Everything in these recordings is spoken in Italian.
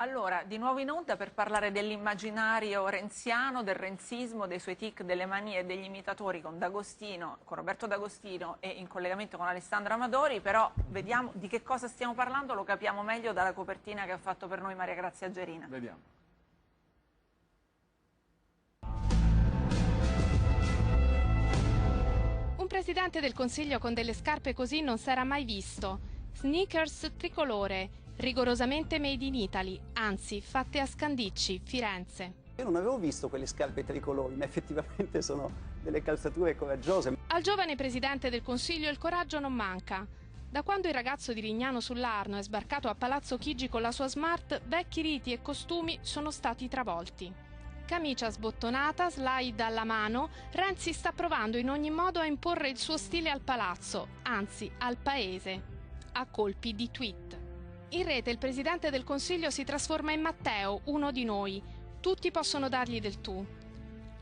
Allora, di nuovo in onda per parlare dell'immaginario renziano, del renzismo, dei suoi tic, delle manie e degli imitatori con D'Agostino, con Roberto D'Agostino e in collegamento con Alessandro Amadori, però vediamo di che cosa stiamo parlando, lo capiamo meglio dalla copertina che ha fatto per noi Maria Grazia Gerina. Vediamo. Un presidente del Consiglio con delle scarpe così non s'era mai visto. Sneakers tricolore, rigorosamente made in Italy, anzi fatte a Scandicci, Firenze. Io non avevo visto quelle scarpe tricolori, ma effettivamente sono delle calzature coraggiose. Al giovane presidente del Consiglio il coraggio non manca. Da quando il ragazzo di Rignano sull'Arno è sbarcato a Palazzo Chigi con la sua Smart, vecchi riti e costumi sono stati travolti. Camicia sbottonata, slide alla mano, Renzi sta provando in ogni modo a imporre il suo stile al palazzo, anzi al paese, a colpi di tweet. In rete il presidente del Consiglio si trasforma in Matteo, uno di noi. Tutti possono dargli del tu.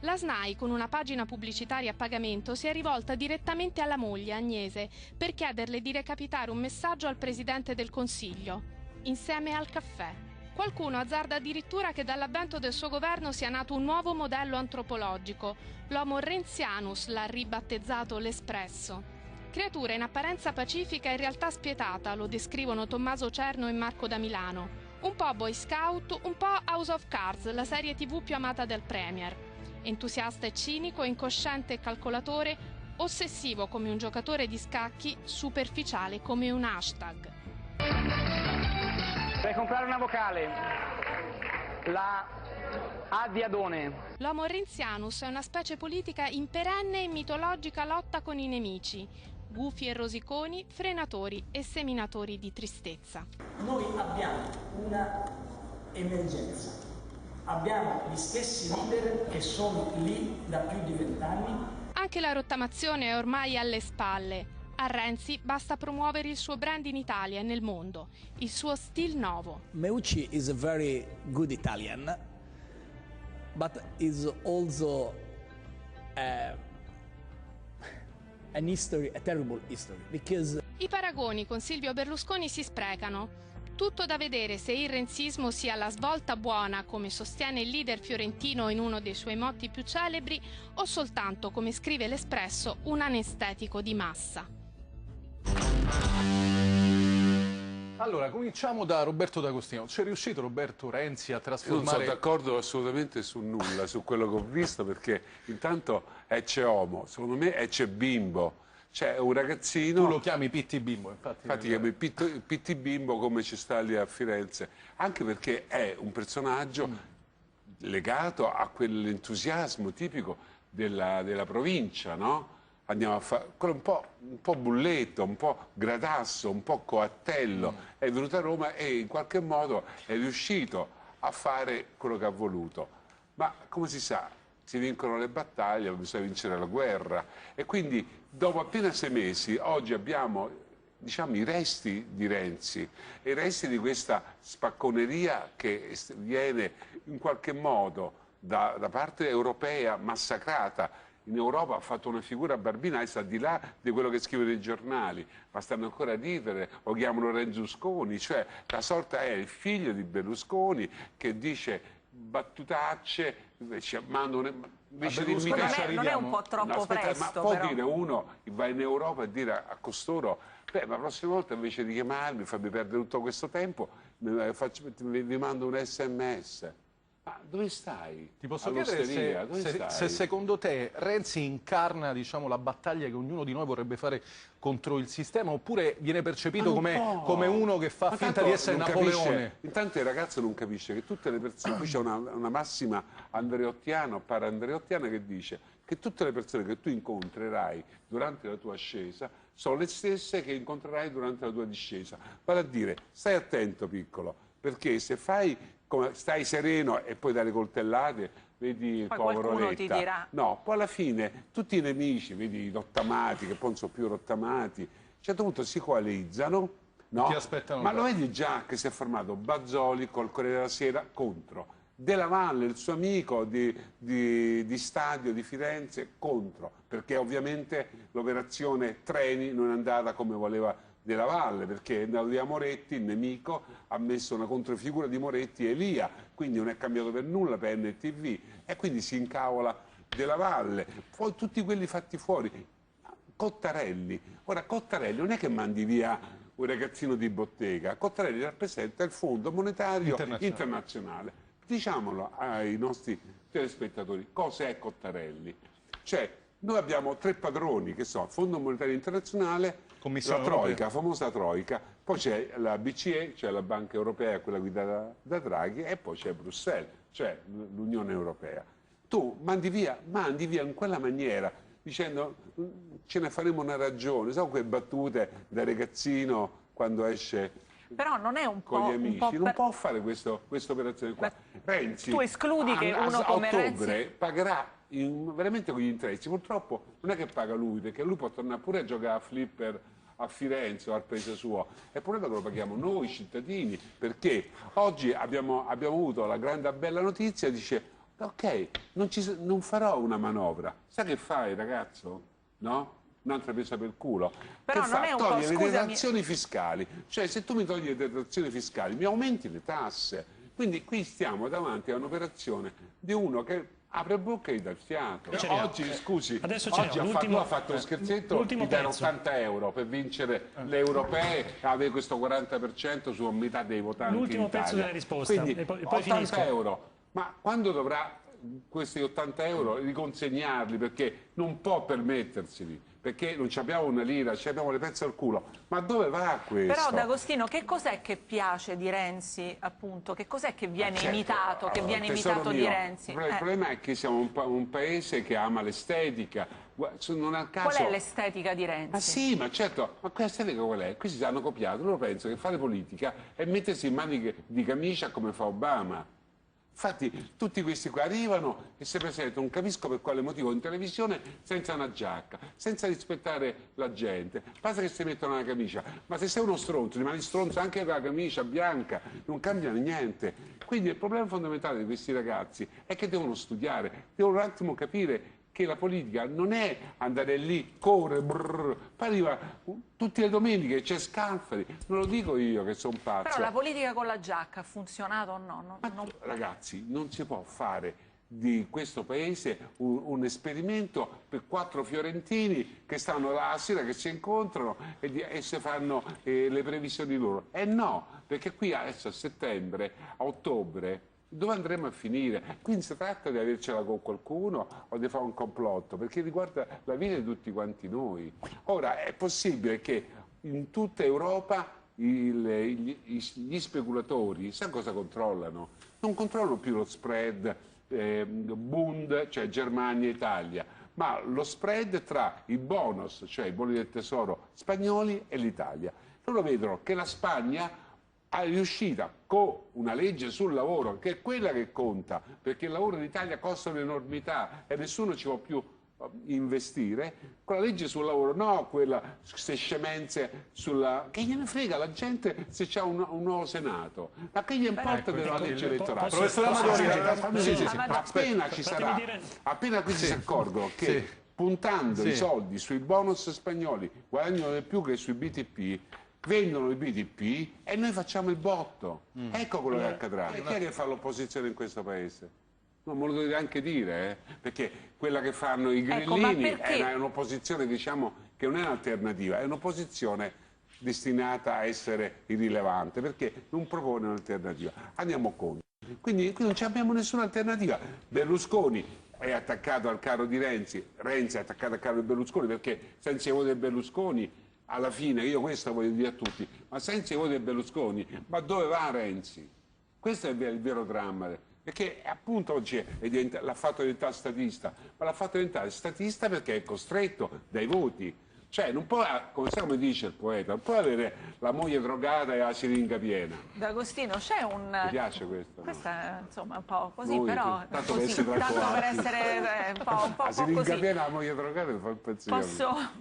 La SNAI, con una pagina pubblicitaria a pagamento, si è rivolta direttamente alla moglie, Agnese, per chiederle di recapitare un messaggio al presidente del Consiglio, insieme al caffè. Qualcuno azzarda addirittura che dall'avvento del suo governo sia nato un nuovo modello antropologico. L'Homo renzianus l'ha ribattezzato l'Espresso. Creatura in apparenza pacifica e in realtà spietata, lo descrivono Tommaso Cerno e Marco da Milano. Un po' Boy Scout, un po' House of Cards, la serie TV più amata del Premier. Entusiasta e cinico, incosciente e calcolatore, ossessivo come un giocatore di scacchi, superficiale come un hashtag. Per comprare una vocale, la A di Adone. L'Homo renzianus è una specie politica in perenne e mitologica lotta con i nemici, gufi e rosiconi, frenatori e seminatori di tristezza. Noi abbiamo una emergenza, abbiamo gli stessi leader che sono lì da più di 20 anni. Anche la rottamazione è ormai alle spalle. A Renzi basta promuovere il suo brand in Italia e nel mondo, il suo stil nuovo. Meucci is a very good Italian, but is also an history, a terrible history, because... I paragoni con Silvio Berlusconi si sprecano. Tutto da vedere se il renzismo sia la svolta buona, come sostiene il leader fiorentino in uno dei suoi motti più celebri, o soltanto, come scrive l'Espresso, un anestetico di massa. Allora, cominciamo da Roberto D'Agostino. C'è riuscito Roberto Renzi a trasformare... Io non sono d'accordo assolutamente su nulla, su quello che ho visto, perché intanto c'è Homo, secondo me c'è Bimbo. C'è un ragazzino... Tu lo chiami Pitti Bimbo, infatti. Infatti chiami Pitti Bimbo come ci sta lì a Firenze, anche perché è un personaggio legato a quell'entusiasmo tipico della provincia, no? Andiamo a fare quello un po' bulletto, un po' gradasso, un po' coattello. È venuto a Roma e in qualche modo è riuscito a fare quello che ha voluto. Ma come si sa, si vincono le battaglie, bisogna vincere la guerra. E quindi dopo appena 6 mesi, oggi abbiamo, diciamo, i resti di Renzi, i resti di questa spacconeria che viene in qualche modo da parte europea massacrata. In Europa ha fatto una figura barbina e sta di là di quello che scrivono i giornali, ma stanno ancora a ridere, lo chiamano Renzusconi, cioè la sorta è il figlio di Berlusconi che dice battutacce, invece di imitare. Non è un po' troppo presto, ma può però. dire uno, va in Europa e dire a costoro, beh, ma la prossima volta invece di chiamarmi, farmi perdere tutto questo tempo, vi mando un SMS. Ma dove stai? Ti posso chiedere se secondo te Renzi incarna, diciamo, la battaglia che ognuno di noi vorrebbe fare contro il sistema, oppure viene percepito come uno che fa finta di essere Napoleone? Intanto il ragazzo non capisce che tutte le persone, qui c'è una massima andreottiana, para-andreottiana, che dice che tutte le persone che tu incontrerai durante la tua ascesa sono le stesse che incontrerai durante la tua discesa. Vale a dire, stai attento piccolo, perché se stai sereno e poi dalle coltellate, vedi il povero Letta. Ti dirà. No, poi alla fine tutti i nemici, vedi i rottamati, che poi non sono più rottamati, a un certo punto si coalizzano, no? Ti aspettano. Ma lo vedi già che si è formato Bazzoli col Corriere della Sera contro, Della Valle, il suo amico di Stadio di Firenze, contro, perché ovviamente l'operazione treni non è andata come voleva della Valle, perché è andato via Moretti, il nemico, ha messo una controfigura di Moretti, Elia, quindi non è cambiato per nulla per NTV, e quindi si incavola della Valle. Poi tutti quelli fatti fuori. Cottarelli. Ora, Cottarelli non è che mandi via un ragazzino di bottega, Cottarelli rappresenta il Fondo Monetario Internazionale. Diciamolo ai nostri telespettatori, cos'è Cottarelli? Cioè, noi abbiamo 3 padroni, che sono il Fondo Monetario Internazionale, la Troica, la famosa Troica, poi c'è la BCE, cioè la Banca Europea, quella guidata da Draghi, e poi c'è Bruxelles, cioè l'Unione Europea. Tu mandi via in quella maniera, dicendo ce ne faremo una ragione, so quelle battute da ragazzino quando esce però non è un con po', gli amici, non può fare questa operazione qua. Renzi tu escludi che uno come ottobre Renzi pagherà veramente con gli interessi, purtroppo non è che paga lui, perché lui può tornare pure a giocare a flipper a Firenze o al paese suo, e il problema è che lo paghiamo noi cittadini, perché oggi abbiamo avuto la grande bella notizia, dice ok, non farò una manovra. Sai che fai, ragazzo? No? Un'altra presa per culo. Però che non fa? è un Toglie po', le scusami. detrazioni fiscali. Cioè, se tu mi togli le detrazioni fiscali, mi aumenti le tasse. Quindi qui stiamo davanti a un'operazione di uno che apre bocca e dà il fiato. Oggi, scusi, adesso oggi ha fatto lo scherzetto di dare 80 euro per vincere le europee e avere questo 40% su metà dei votanti in L'ultimo Italia. pezzo della risposta. Quindi, e poi 80 finisco. euro. Ma quando dovrà questi 80 euro riconsegnarli, perché non può permetterseli, perché non abbiamo una lira, abbiamo le pezze al culo, ma dove va questo? Però D'Agostino, che cos'è che piace di Renzi, appunto? Che cos'è che viene imitato, che viene imitato di Renzi? Il problema è che siamo un paese che ama l'estetica. Non a caso... Qual è l'estetica di Renzi? Ma sì, ma certo, ma quell'estetica qual è? Questi hanno copiato, loro pensano che fare politica è mettersi in maniche di camicia come fa Obama. Infatti tutti questi qua arrivano e si presentano, non capisco per quale motivo, in televisione senza una giacca, senza rispettare la gente, basta che si mettono una camicia, ma se sei uno stronzo, rimani stronzo anche con la camicia bianca, non cambia niente. Quindi il problema fondamentale di questi ragazzi è che devono studiare, devono un attimo capire che la politica non è andare lì, correre, poi arriva tutte le domeniche, c'è Scalfari, non lo dico io che sono pazzo. Però la politica con la giacca ha funzionato o no? Ragazzi, non si può fare di questo paese un esperimento per 4 fiorentini che stanno la sera che si incontrano e si fanno le previsioni loro. No, perché qui adesso a settembre, a ottobre, dove andremo a finire? Quindi si tratta di avercela con qualcuno o di fare un complotto, perché riguarda la vita di tutti quanti noi. Ora, è possibile che in tutta Europa gli speculatori, sa cosa controllano? Non controllano più lo spread Bund, cioè Germania e Italia, ma lo spread tra i bonus, cioè i buoni del tesoro spagnoli, e l'Italia. Loro vedono che la Spagna è riuscita con una legge sul lavoro, che è quella che conta, perché il lavoro in Italia costa un'enormità e nessuno ci può più investire, con la legge sul lavoro, no queste scemenze sulla... che gliene frega la gente se c'è un nuovo Senato, ma che gli importa della legge elettorale? Professor Amadori, appena questi si accorgono che puntando i soldi sui bonus spagnoli guadagnano di più che sui BTP, vendono i BTP e noi facciamo il botto. Ecco quello che accadrà. E chi è che fa l'opposizione in questo paese? Non me lo dovete anche dire, perché quella che fanno i grillini è un'opposizione, diciamo, che non è un'alternativa, è un'opposizione destinata a essere irrilevante, perché non propone un'alternativa. Andiamo contro. Quindi qui non abbiamo nessuna alternativa. Berlusconi è attaccato al carro di Renzi, Renzi è attaccato al carro di Berlusconi, perché senza i voti di Berlusconi, alla fine, io questo voglio dire a tutti, ma senza i voti di Berlusconi, ma dove va Renzi? Questo è il vero dramma, perché appunto oggi l'ha fatto diventare statista, ma l'ha fatto diventare statista perché è costretto dai voti. Cioè, non può, come dice il poeta, non può avere la moglie drogata e la siringa piena. D'Agostino, c'è un... Mi piace questo? Questo è, insomma, un po' così, noi, però... Tanto così, per essere un po' la siringa così. piena, la moglie drogata mi fa impazzire.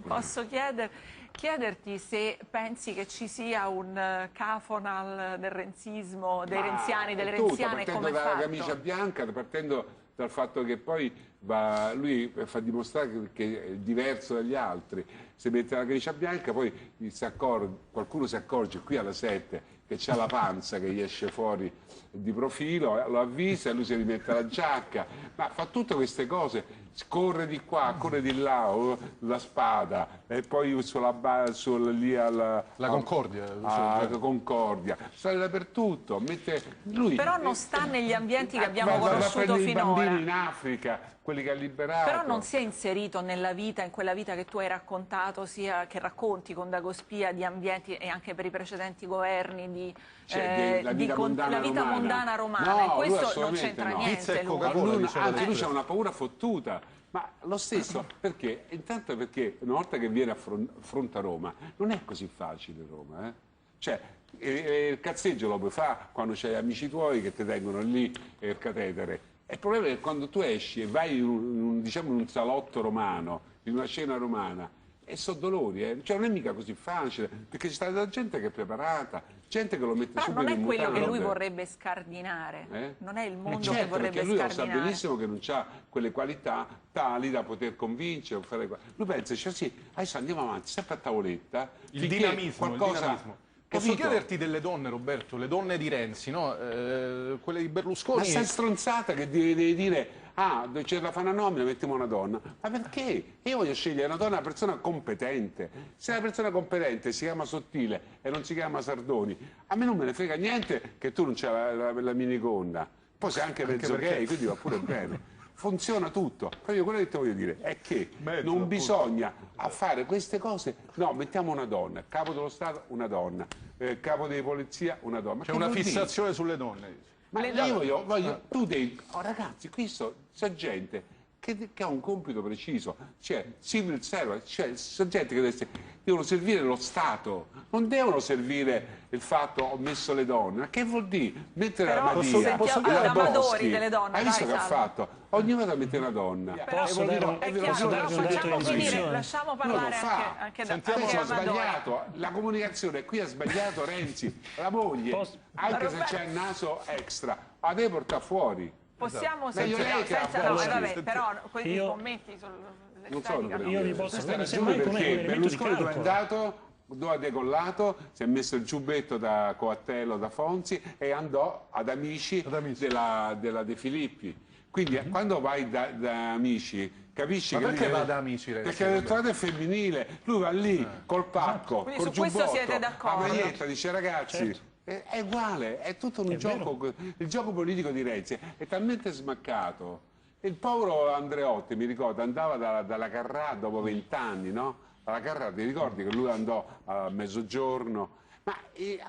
Posso chiedere... chiederti se pensi che ci sia un cafonal del renzismo, dei renziani, delle renziane, come partendo dalla camicia bianca, partendo dal fatto che poi lui fa dimostrare che è diverso dagli altri, si mette la camicia bianca, poi qualcuno si accorge qui alla 7 che c'ha la panza che gli esce fuori di profilo, lo avvisa e lui si rimette la giacca, ma fa tutte queste cose, corre di qua, corre di là, la spada, e poi lì alla Concordia, sale dappertutto, lui, però non sta negli ambienti che abbiamo conosciuto finora. I bambini in Africa, quelli che ha liberato. Però non si è inserito nella vita, in quella vita che tu hai raccontato, sia che racconti con Dagospia, di ambienti e anche per i precedenti governi, la vita mondana romana. No, questo non c'entra niente. Anzi, lui c'ha una paura fottuta. Ma lo stesso, perché? Intanto perché una volta che viene affronta Roma, non è così facile Roma, Cioè, il cazzeggio lo puoi fare quando c'hai amici tuoi che ti tengono lì il catetere. Il problema è che quando tu esci e vai in un salotto romano, in una cena romana, e sono dolori, Cioè non è mica così facile, perché c'è stata della gente che è preparata, gente che lo mette subito in mutande. Non è quello che lui vorrebbe scardinare, non è il mondo che vorrebbe perché lui scardinare. Lo sa benissimo che non ha quelle qualità tali da poter convincere. Lui pensa, sì, adesso andiamo avanti, sempre a tavoletta. Il dinamismo. Posso chiederti delle donne, Roberto, le donne di Renzi, no? Quelle di Berlusconi? Ma sei stronzata che devi dire, c'è da fare una nomina, mettiamo una donna. Ma perché? Io voglio scegliere una persona competente. Se la persona competente si chiama Sottile e non si chiama Sardoni, a me non me ne frega niente che tu non c'hai la miniconda. Poi sei anche mezzo gay, quindi va pure bene. Funziona tutto. Però io quello che ti voglio dire è che non bisogna fare queste cose. No, mettiamo una donna, capo dello Stato una donna, capo di polizia una donna. C'è una fissazione sulle donne. Ma io voglio, tu devi, ragazzi, qui c'è gente che ha un compito preciso, cioè civil servant, cioè gente che devono servire lo Stato, non devono servire il fatto ho messo le donne. Ma che vuol dire? Mettere la Madia, posso dire Amadori delle donne. Hai visto che ha fatto? Ogni volta mette una donna. Posso facciamo finire, lasciamo parlare anche da sbagliato, la comunicazione qui ha sbagliato Renzi, la moglie, anche se c'è il naso extra, la deve portare fuori. Possiamo però questi commenti sull'estetica. Io vi posso dire perché Berlusconi dove è andato, dove ha decollato, si è messo il giubbetto da Coattello, da Fonzi e andò ad Amici della De Filippi. Quindi quando vai da Amici capisci che perché va da Amici? Perché l'elettorato è femminile, lui va lì col pacco, col giubbotto, la maglietta, dice ragazzi è uguale, è tutto un gioco, il gioco politico di Renzi è talmente smaccato. Il povero Andreotti, mi ricordo, andava dalla Carrà dopo 20 anni, no? Alla Carrà, ti ricordi che lui andò a mezzogiorno? Ma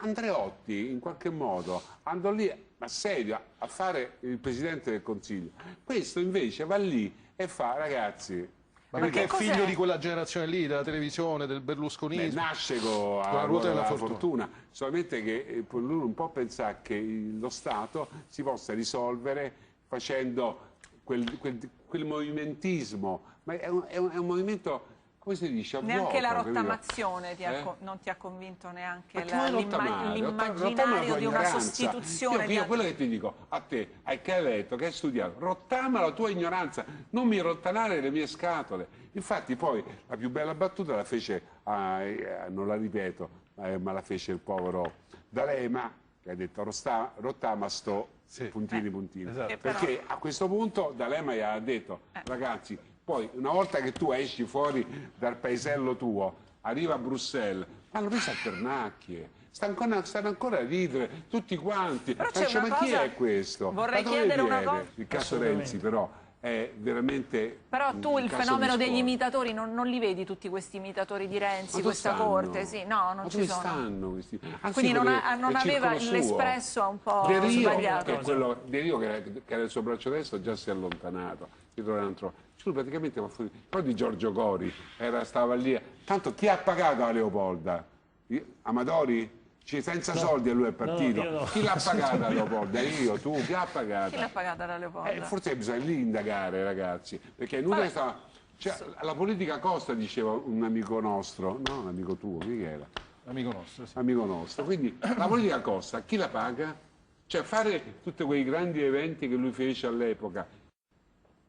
Andreotti, in qualche modo, andò lì, ma serio, a fare il Presidente del Consiglio. Questo invece va lì e fa, ragazzi... Ma perché è figlio di quella generazione lì, della televisione, del berlusconismo? Nasce con la ruota della fortuna, solamente che lui non può pensare che lo Stato si possa risolvere facendo quel movimentismo, ma è un movimento, come si dice, neanche la rottamazione non ti ha convinto, neanche l'immaginario di una sostituzione. Io quello che ti dico a te, che hai letto, che hai studiato, rottama la tua ignoranza, non mi rottanare le mie scatole. Infatti poi la più bella battuta la fece, non la ripeto, ma la fece il povero D'Alema, che ha detto rottama sto puntini. Esatto. Perché a questo punto D'Alema gli ha detto, ragazzi, poi una volta che tu esci fuori dal paesello tuo, arriva a Bruxelles, hanno preso a pernacchie, stanno ancora a ridere tutti quanti. Ma chi è questo? Vorrei chiedere una cosa. Il caso Renzi però è veramente... Però tu il fenomeno degli imitatori non li vedi tutti questi imitatori di Renzi, questa corte? Sì, no, non ci sono. Stanno questi? Quindi non aveva l'Espresso un po' sbagliato. De Rio che era il suo braccio destro già si è allontanato. Lui praticamente va fuori. Però di Giorgio Gori stava lì. Tanto chi ha pagato a Leopolda? Amadori? Senza soldi a lui è partito. Chi l'ha pagata a Leopolda? Io, tu, chi l'ha pagata? Chi l'ha pagata da Leopolda? Forse bisogna lì indagare, ragazzi, perché è inutile Cioè, la politica costa, diceva un amico nostro, no? Un amico tuo, Michela. Amico nostro, sì. Amico nostro. Quindi la politica costa, chi la paga? Cioè fare tutti quei grandi eventi che lui fece all'epoca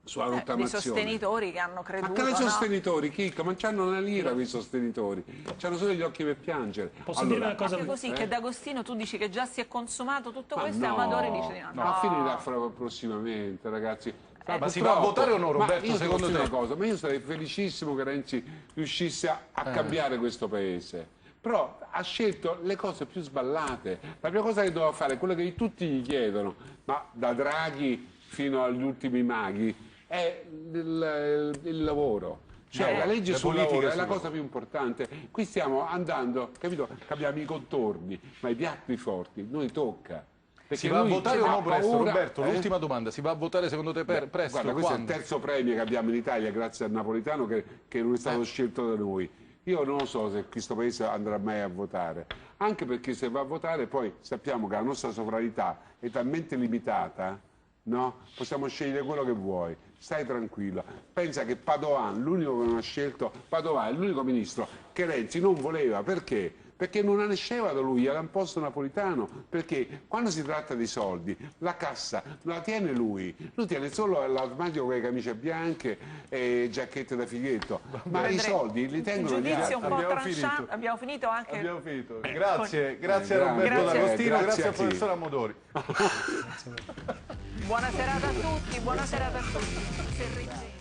sulla rottamazione. I sostenitori che hanno creduto. Ma quali sostenitori, Chicca? Ma c'hanno una lira quei sostenitori, c'hanno solo gli occhi per piangere. Posso dire una cosa? Così che D'Agostino tu dici che già si è consumato tutto questo e Amadori dice di no. Ma finirà prossimamente, ragazzi. Ma si va a votare o no, Roberto? Secondo te? Una cosa, ma io sarei felicissimo che Renzi riuscisse a cambiare questo paese. Però ha scelto le cose più sballate. La prima cosa che doveva fare è quella che tutti gli chiedono, ma da Draghi fino agli ultimi maghi, è il lavoro. Cioè la legge sul lavoro è la cosa più importante. Qui stiamo andando, capito? Abbiamo i contorni, ma i piatti forti noi tocca. Si va a votare o no presto, Roberto? L'ultima domanda, si va a votare secondo te presto? Guarda, questo è il terzo premio che abbiamo in Italia grazie al Napolitano che non è stato scelto da noi. Io non lo so se questo paese andrà mai a votare, anche perché se va a votare poi sappiamo che la nostra sovranità è talmente limitata, no? Possiamo scegliere quello che vuoi, stai tranquillo. Pensa che Padoan, l'unico che non ha scelto, Padoan è l'unico ministro che Renzi non voleva, perché? Perché non nasceva da lui, era un posto Napolitano, perché quando si tratta di soldi la cassa non la tiene lui tiene solo l'armadio con le camicie bianche e giacchette da fighetto, ma i soldi li tengono gli altri. Un po' tranchant, abbiamo finito anche. Abbiamo finito. Grazie a Roberto D'Agostino, grazie al professor Amadori. Buona serata a tutti, buona serata a tutti.